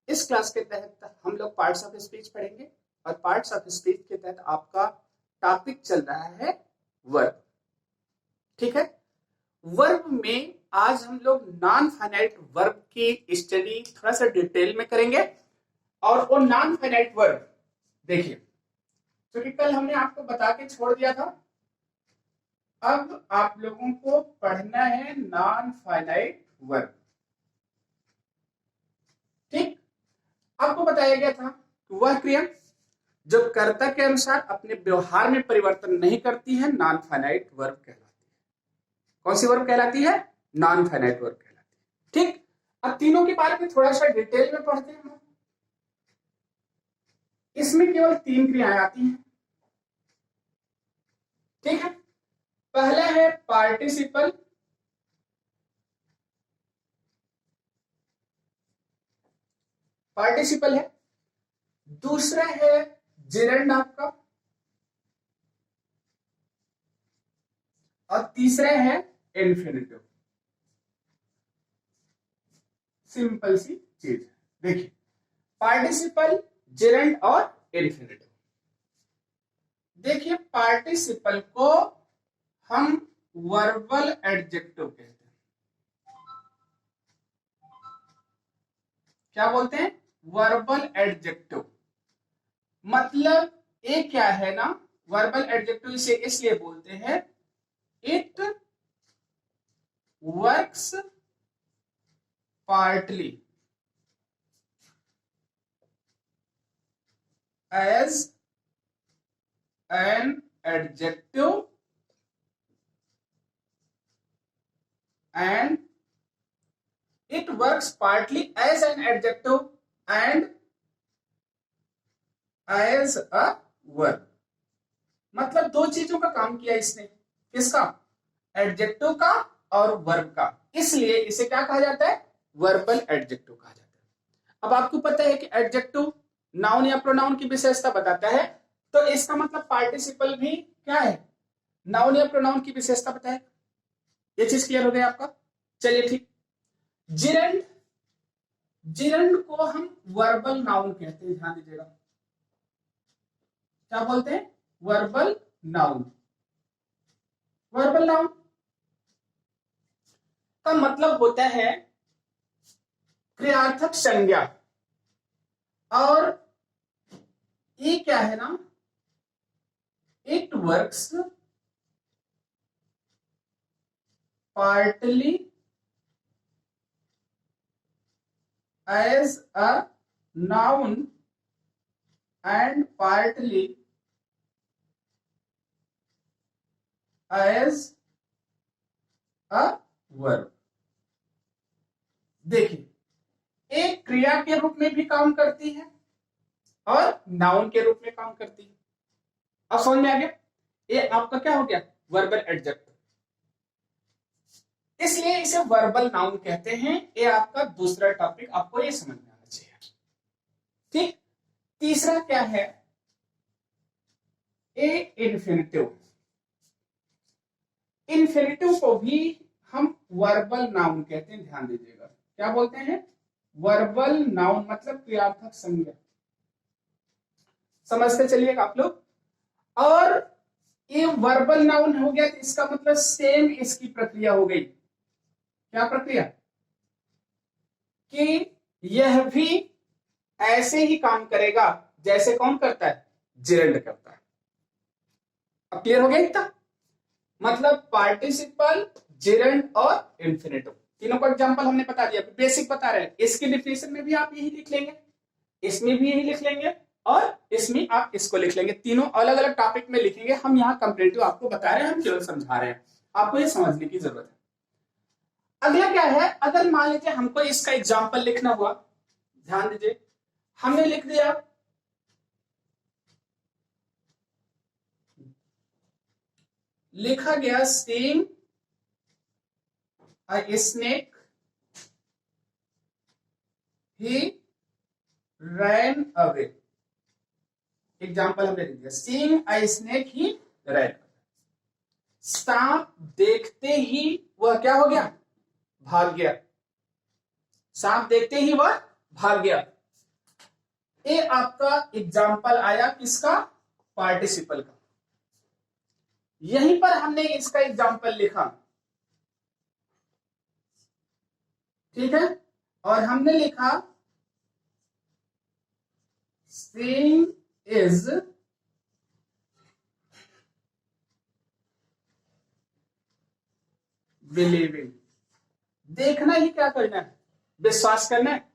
इस क्लास के तहत हम लोग पार्ट्स ऑफ स्पीच पढ़ेंगे और पार्ट्स ऑफ स्पीच के तहत आपका टॉपिक चल रहा है वर्ब। ठीक है, वर्ब में आज हम लोग नॉन फाइनाइट वर्ब की स्टडी थोड़ा सा डिटेल में करेंगे। और वो नॉन फाइनाइट वर्ब देखिए, क्योंकि कल हमने आपको बता के छोड़ दिया था, अब आप लोगों को पढ़ना है नॉन फाइनाइट वर्ब। ठीक, आपको बताया गया था कि वह क्रिया जो कर्ता के अनुसार अपने व्यवहार में परिवर्तन नहीं करती है नॉन फाइनाइट वर्ब कहलाती है। कौन सी वर्ब कहलाती है? नॉन फाइनाइट वर्ब कहलाती है। ठीक, अब तीनों के बारे में थोड़ा सा डिटेल में पढ़ते हैं। इसमें केवल 3 क्रियाएं आती हैं। ठीक है, पहला है पार्टिसिपल, पार्टिसिपल है। दूसरा है जेरेंड आपका, और तीसरा है इन्फिनिटिव। सिंपल सी चीज है। देखिए, पार्टिसिपल, जेरेंड और इन्फिनिटिव। देखिए, पार्टिसिपल को हम वर्बल एडजेक्टिव कहते हैं। क्या बोलते हैं? Verbal adjective. मतलब ये क्या है ना, वर्बल एडजेक्टिव इसे इसलिए बोलते हैं, it works partly as an adjective and it works partly as an adjective and as a verb। मतलब दो चीजों का काम किया इसने। किसका? एडजेक्टिव का और वर्ब का। इसलिए इसे क्या कहा जाता है? वर्बल एडजेक्टिव कहा जाता है। अब आपको पता है कि एडजेक्टिव नाउन या प्रोनाउन की विशेषता बताता है, तो इसका मतलब पार्टिसिपल भी क्या है? नाउन या प्रोनाउन की विशेषता बताए। ये चीज क्लियर हो गई आपका? चलिए ठीक। जिरंड, जिरंड को हम वर्बल नाउन कहते हैं, ध्यान दीजिएगा। क्या बोलते हैं? Verbal noun. वर्बल नाउन का मतलब होता है क्रियार्थक संज्ञा। और ये क्या है ना, it works partly as a noun and partly as a verb। देखिए, एक क्रिया के रूप में भी काम करती है और नाउन के रूप में काम करती है। अब समझ में आ गया? ये आपका क्या हो गया? Verbal adjective. इसलिए इसे वर्बल नाउन कहते हैं। ये आपका दूसरा टॉपिक, आपको ये समझ में आना चाहिए। ठीक, तीसरा क्या है? ए इन्फिनिटिव। इन्फिनिटिव को भी हम वर्बल नाउन कहते हैं, ध्यान दीजिएगा। क्या बोलते हैं? वर्बल नाउन, मतलब क्रियार्थक संज्ञा। समझते चलिएगा आप लोग। और ये वर्बल नाउन हो गया, तो इसका मतलब सेम इसकी प्रक्रिया हो गई। क्या प्रक्रिया? कि यह भी ऐसे ही काम करेगा जैसे कौन करता है? जेरेंड करता है। अब क्लियर हो गया इतना? मतलब पार्टिसिपल, जेरेंड और इन्फिनिटिव, तीनों को एग्जांपल हमने बता दिया, बेसिक बता रहे हैं। इसकी डिफिनेशन में भी आप यही लिख लेंगे, इसमें भी यही लिख लेंगे, और इसमें आप इसको लिख लेंगे। तीनों अलग अलग टॉपिक में लिखेंगे। हम यहाँ कंपैरेटिव आपको बता रहे हैं, हम केवल समझा रहे हैं, आपको ये समझने की जरूरत है। अगला क्या है? अगर मान लीजिए हमको इसका एग्जाम्पल लिखना हुआ, ध्यान दीजिए, हमने लिख दिया लिखा गया seeing a snake he ran away. Example हमने लिख दिया, सीइंग अ स्नेक ही रैन। सांप देखते ही वह क्या हो गया? भाग गया। सांप देखते ही वह भाग गया। ये आपका एग्जाम्पल आया किसका, पार्टिसिपल का। यहीं पर हमने इसका एग्जाम्पल लिखा, ठीक है, और हमने लिखा सीइंग इज बिलीविंग। देखना ही क्या करना है, विश्वास करना है।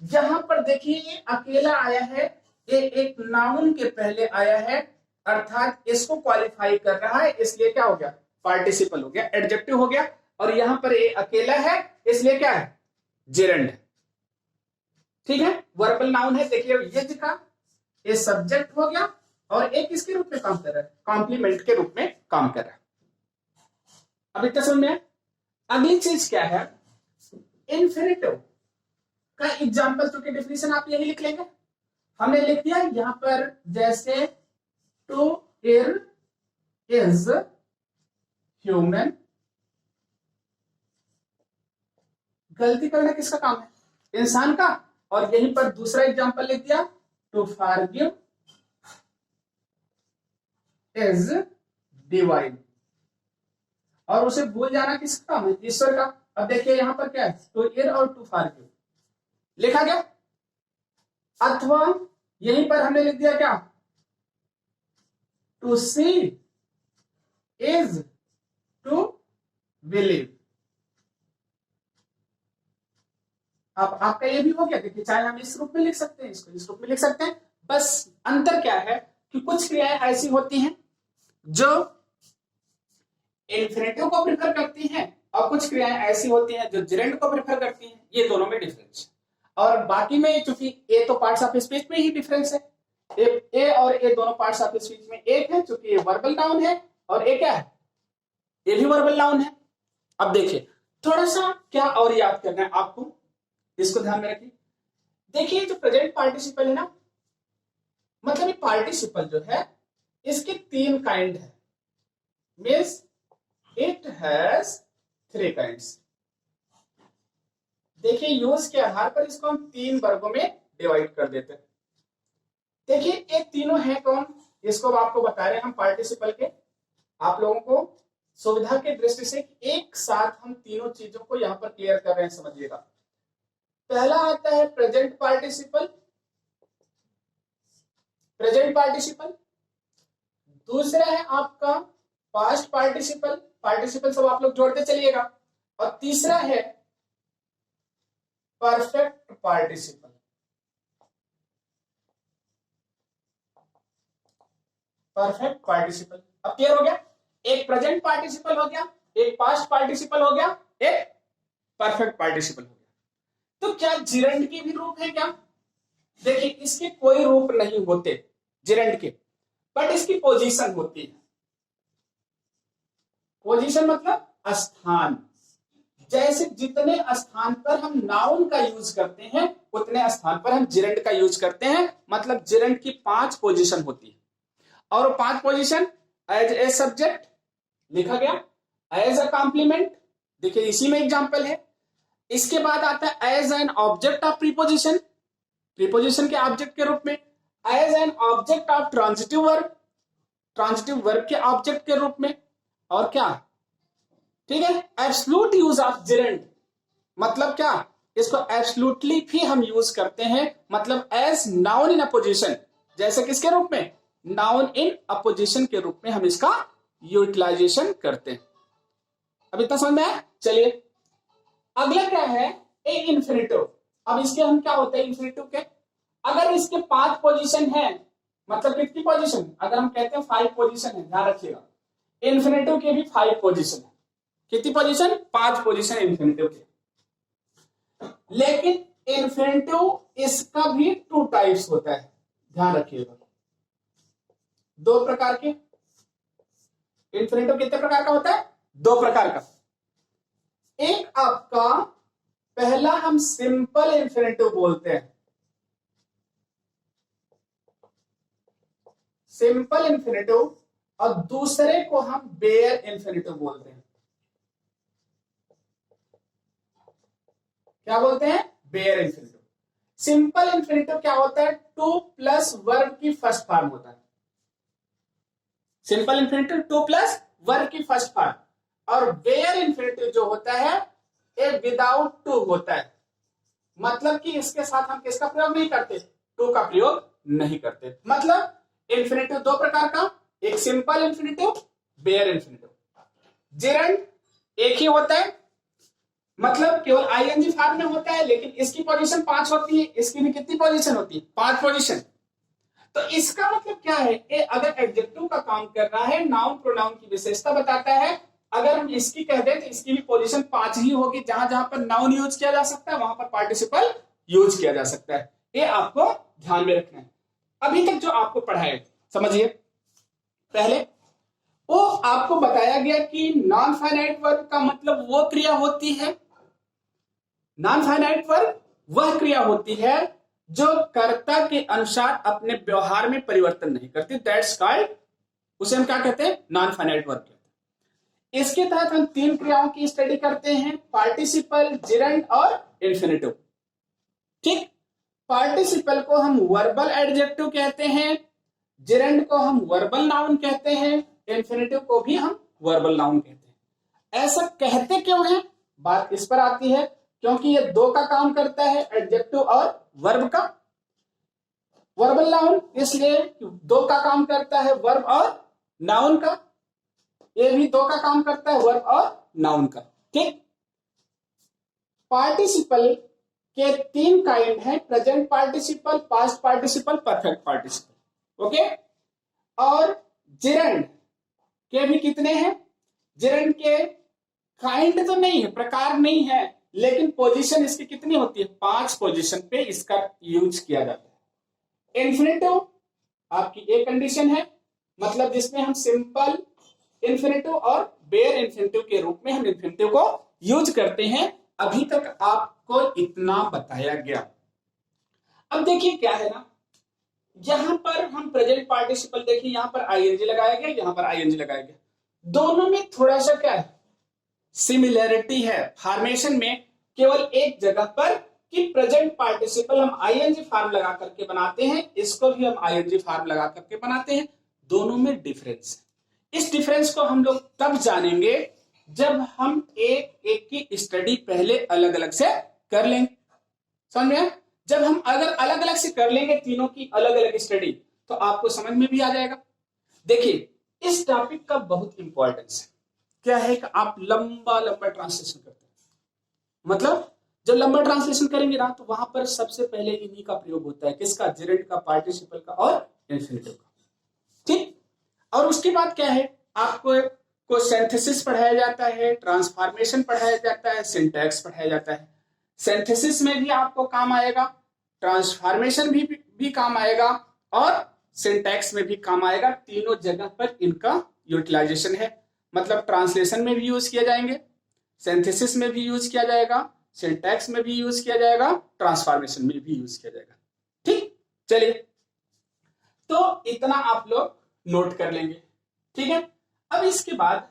यहां पर देखिए ये अकेला आया है, ये एक नाउन के पहले आया है, अर्थात इसको क्वालिफाई कर रहा है, इसलिए क्या हो गया, पार्टिसिपल हो गया, एडजेक्टिव हो गया। और यहां पर ये अकेला है, इसलिए क्या है, जेरंड। ठीक है, वर्बल नाउन है, देखिए ये दिखा, ये सब्जेक्ट हो गया, और एक किसके रूप में काम कर रहा है, कॉम्प्लीमेंट के रूप में काम कर रहा है। अब इतना समझ में। अगली चीज क्या है, इन्फिनिटिव का एग्जाम्पल, चूंकि डिफिनेशन आप यही लिख लेंगे, हमने लिख दिया यहां पर, जैसे टू ईयर इज ह्यूमन। गलती करना किसका काम है, इंसान का। और यहीं पर दूसरा एग्जाम्पल लिख दिया, टू फॉरगिव इज डिवाइन। और उसे भूल जाना किसका काम है, ईश्वर का। अब देखिए यहां पर क्या है, टू ईयर और टू फॉरगिव लिखा गया। अथवा यहीं पर हमने लिख दिया क्या, to see is to believe. अब आपका ये भी हो गया, देखिए चाहे हम इस रूप में लिख सकते हैं, इसको इस रूप में लिख सकते हैं। बस अंतर क्या है कि कुछ क्रियाएं ऐसी होती हैं जो इन्फिनेटिव को प्रेफर करती हैं, और कुछ क्रियाएं ऐसी होती हैं जो जेरेंड को प्रेफर करती हैं। ये दोनों में डिफरेंस है। और बाकी में चूंकि ए तो पार्ट्स ऑफ स्पीच में ही डिफरेंस है, ए और ए दोनों पार्ट्स ऑफ स्पीच में एक है, चूंकि ये वर्बल नाउन है और ए क्या है, ये भी वर्बल नाउन है। अब देखिए थोड़ा सा क्या और याद करना है आपको, इसको ध्यान में रखिए। देखिए जो प्रेजेंट पार्टिसिपल है ना, मतलब ये पार्टिसिपल जो है इसके तीन काइंड है, means it has three kinds. देखिए यूज के आधार पर इसको हम तीन वर्गों में डिवाइड कर देते हैं। देखिए ये तीनों है कौन, इसको आपको बता रहे हैं हम पार्टिसिपल के, आप लोगों को सुविधा के दृष्टि से एक साथ हम तीनों चीजों को यहां पर क्लियर कर रहे हैं, समझिएगा। पहला आता है प्रेजेंट पार्टिसिपल, प्रेजेंट पार्टिसिपल। दूसरा है आपका पास्ट पार्टिसिपल, पार्टिसिपल सब आप लोग जोड़ते चलिएगा। और तीसरा है परफेक्ट पार्टिसिपल। परफेक्ट पार्टिसिपल अब क्लियर हो गया, एक प्रेजेंट पार्टिसिपल हो गया, एक पास्ट पार्टिसिपल हो गया, एक परफेक्ट पार्टिसिपल हो गया। तो क्या जिरंड के भी रूप है क्या, देखिए इसके कोई रूप नहीं होते जिरंड के, बट इसकी पोजीशन होती है। पोजीशन मतलब स्थान, जैसे जितने स्थान पर हम नाउन का यूज करते हैं उतने स्थान पर हम जिरंड का यूज करते हैं। मतलब जिरंड की 5 पोजीशन होती है, और 5 पोजीशन एज ए सब्जेक्ट लिखा गया, एज अ कॉम्प्लीमेंट, देखिए इसी में एग्जांपल है। इसके बाद आता है as an object of preposition, preposition के ऑब्जेक्ट के रूप में, as an object of transitive verb, transitive verb के ऑब्जेक्ट के रूप में, और क्या, ठीक है, एब्सोल्यूट यूज ऑफ जिरंड, मतलब क्या, इसको एब्सोल्युटली भी हम यूज करते हैं, मतलब एज नाउन इन अपोजिशन, जैसे किसके रूप में, नाउन इन अपोजिशन के रूप में हम इसका यूटिलाइजेशन करते हैं। अब इतना समझ में आया। चलिए अगला क्या है, ए इन्फिनिटिव। अब इसके हम क्या होते हैं इन्फिनिटिव के, अगर इसके 5 पोजीशन है, मतलब कितनी पोजीशन, अगर हम कहते हैं 5 पोजीशन है, ध्यान रखिएगा इन्फिनिटिव के भी 5 पोजीशन है। कितनी पोजीशन, 5 पोजीशन इन्फिनिटिव के। लेकिन इन्फिनिटिव इसका भी 2 टाइप्स होता है, ध्यान रखिएगा, 2 प्रकार के। इन्फिनिटिव कितने प्रकार का होता है, 2 प्रकार का। एक आपका पहला हम सिंपल इन्फिनिटिव बोलते हैं, सिंपल इन्फिनिटिव, और दूसरे को हम बेयर इन्फिनिटिव बोलते हैं। क्या बोलते हैं, बेयर इन्फिनिटिव। सिंपल इंफिनिटिव क्या होता है, टू प्लस वर्ब की फर्स्ट फॉर्म होता है। Simple infinitive two plus verb की फर्स्ट फॉर्म, और वेयर इंफिनिटिव जो होता है ये विदाउट टू होता है, मतलब कि इसके साथ हम किसका प्रयोग नहीं करते, टू का प्रयोग नहीं करते। मतलब इंफिनिटिव दो प्रकार का, एक simple infinitive, bare infinitive. Gerund एक ही होता है, मतलब केवल आईएनजी फॉर्म में होता है, लेकिन इसकी पोजीशन 5 होती है, इसकी भी कितनी पोजीशन होती है, 5 पोजीशन। तो इसका मतलब क्या है, ये अगर एडजेक्टिव का काम कर रहा है, नाउन प्रोनाउन की विशेषता बताता है, अगर हम इसकी कह दें तो इसकी भी पोजीशन 5 ही होगी। जहां जहां पर नाउन यूज किया जा सकता है वहां पर पार्टिसिपल यूज किया जा सकता है, ये आपको ध्यान में रखना है। अभी तक जो आपको पढ़ाए समझिए, पहले वो आपको बताया गया कि नॉन फाइनाइट वर्ब का मतलब वो क्रिया होती है, नॉन फाइनाइट वर्ब वह क्रिया होती है जो कर्ता के अनुसार अपने व्यवहार में परिवर्तन नहीं करती, दैट्स कॉल्ड, उसे हम क्या कहते हैं, नॉन फाइनाइट वर्ब कहते हैं। इसके तहत हम 3 क्रियाओं की स्टडी करते हैं, पार्टिसिपल, जिरंड और इन्फिनिटिव। ठीक, पार्टिसिपल को हम वर्बल एडजेक्टिव कहते हैं, जिरंड को हम वर्बल नाउन कहते हैं, इन्फिनिटिव को भी हम वर्बल नाउन कहते हैं। ऐसा कहते क्यों हैं, बात इस पर आती है, क्योंकि ये दो का काम करता है, एडजेक्टिव और वर्ब का। वर्बल नाउन इसलिए दो का काम करता है, वर्ब और नाउन का, ये भी दो का काम करता है, वर्ब और नाउन का। ठीक, पार्टिसिपल के 3 काइंड हैं, present participle, past participle, perfect participle. Okay, और जिरंड के भी कितने हैं, जिरंड के काइंड तो नहीं है, प्रकार नहीं है, लेकिन पोजीशन इसकी कितनी होती है, 5 पोजीशन पे इसका यूज किया जाता है। इन्फिनिटिव आपकी एक कंडीशन है, मतलब जिसमें हम सिंपल इन्फिनिटिव और बेयर इन्फिनिटिव के रूप में हम इन्फिनिटिव को यूज करते हैं। अभी तक आपको इतना बताया गया। अब देखिए क्या है ना, यहां पर हम प्रेजेंट पार्टिसिपल देखिए, यहां पर आईएनजी लगाया गया, यहां पर आईएनजी लगाया गया, दोनों में थोड़ा सा क्या है, सिमिलैरिटी है फॉर्मेशन में, केवल एक जगह पर कि प्रेजेंट पार्टिसिपल हम आईएनजी फॉर्म लगा करके बनाते हैं, इसको भी हम आईएनजी फॉर्म लगा करके बनाते हैं, दोनों में डिफरेंस है। इस डिफरेंस को हम लोग तब जानेंगे जब हम एक एक की स्टडी पहले अलग अलग से कर लेंगे, समझ में? जब हम अगर अलग अलग से कर लेंगे तीनों की अलग अलग स्टडी, तो आपको समझ में भी आ जाएगा। देखिए, इस टॉपिक का बहुत इंपॉर्टेंस है, क्या है कि आप लंबा लंबा ट्रांसलेशन करते हैं, मतलब जब लंबा ट्रांसलेशन करेंगे ना तो वहां पर सबसे पहले इन्हीं का प्रयोग होता है, किसका, जिरंड का, पार्टिसिपल का और इन्फिनिटिव का। ठीक, और उसके बाद क्या है, आपको सिंथेसिस पढ़ाया जाता है, ट्रांसफॉर्मेशन पढ़ाया जाता है, सिंटैक्स पढ़ाया जाता है। सिंथेसिस में भी आपको काम आएगा, ट्रांसफॉर्मेशन भी काम आएगा, और सिंटैक्स में भी काम आएगा। तीनों जगह पर इनका यूटिलाइजेशन है, मतलब ट्रांसलेशन में भी यूज किया जाएंगे, सिंथेसिस में भी यूज किया जाएगा, सिंटैक्स में भी यूज किया जाएगा, ट्रांसफॉर्मेशन में भी यूज किया जाएगा। ठीक, चलिए, तो इतना आप लोग नोट कर लेंगे, ठीक है। अब इसके बाद